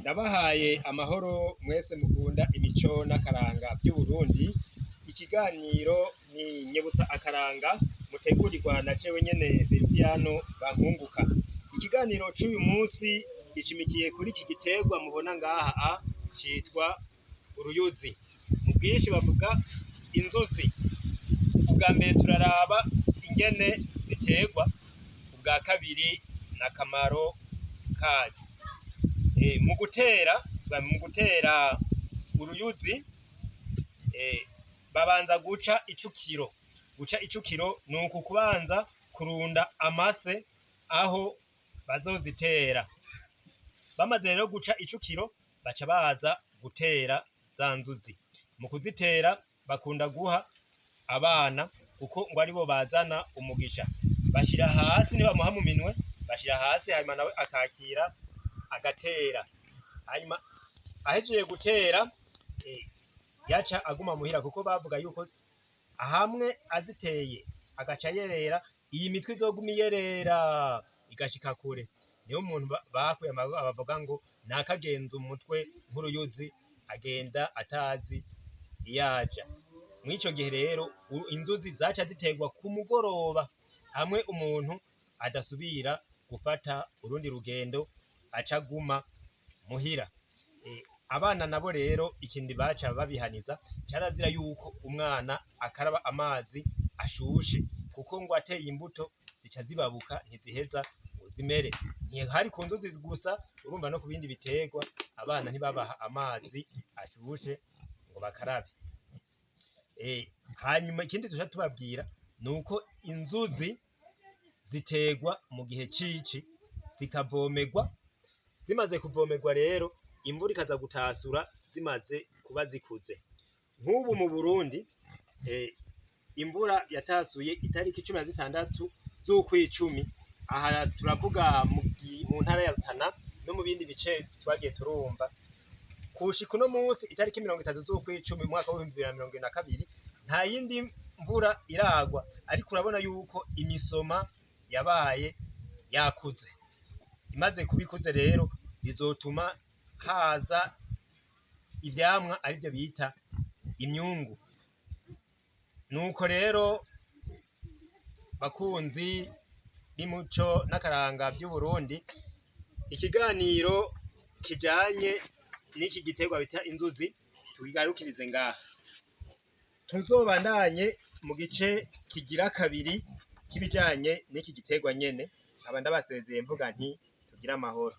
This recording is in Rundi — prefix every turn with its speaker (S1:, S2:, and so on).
S1: Ndabahaye amahoro mwese mukunda imico n'akaranga vy'Uburundi. Ikiganiro ni nyibutsa akaranga mutegurirwa na jewe nyene Bankuwunguka. Ikiganiro c'uyu musi gishimikiye kuri iki giterwa mubona ngaha citwa uruyuzi. Mu bwinshi bavuga inzuzi. Ubwa mbere turaraba ingene ziterwa, ubwa kabiri n'akamaro kazo. Mu gutera uruyuzi babanza guca icukiro. Guca icukiro ni uku kubanza kurunda amase aho bazozitera. Bamaze rero guca icukiro baca baza gutera za nzuzi. Mu kuzitera bakunda guha abana kuko ngo aribo bazana umugisha. Bashira hasi nibamuha mu minwe, bashira hasi hanyuma nawe akakira agatera. Hanyuma ahejeje gutera yaca aguma muhira kuko bavuga yuko hamwe aziteye agaca yerera, iyi mitwe izoguma iyerera igashika kure. Niyo umuntu bakuye bavuga ngo nakagenza umutwe nk'uruyuzi agenda atazi iyaja. Mw'ico gihe rero inzuzi zaca ziterwa ku mugoroba, hamwe umuntu adasubira gufata urundi rugendo aca aguma muhira. Abana nabo rero ikindi baca babihaniza, carazira yuko umwana akaraba amazi ashushe kuko ngo ateye imbuto zica zibabuka ntiziheza ngo zimere. Ntihari ku nzuzi gusa, urumva no ku bindi biterwa abana ntibabaha amazi ashushe ngo bakarabe. Hanyuma ikindi tuja tubabwira nuko inzuzi ziterwa mu gihe cici zikavomerwa. Zimaze kuvomerwa rero imvura ikaza gutasura zimaze kuba zikuze. Nk'ubu mu Burundi imvura yatasuye itariki 16 z'ukwicumi. Aha turavuga mu ntara ya Rutana no mu bindi bice twagiye turumva. Kushika uno musi itariki 30 z'ukwicumi mu mwaka wa 2022 nta yindi mvura iragwa, ariko urabona yuko imisoma yabaye yakuze. Imaze kubikuze rero bizotuma haza ivyamwa arivyo bita imyungu. Nuko rero bakunzi b'imico n'akaranga vy'Uburundi, ikiganiro kijanye n'iki giterwa bita inzuzi tukigarukirize ngaha. Tuzobandanye mu gice kigira kabiri kibijanye n'iki giterwa nyene. Aba ndabasezeye mvuga nti tugire amahoro.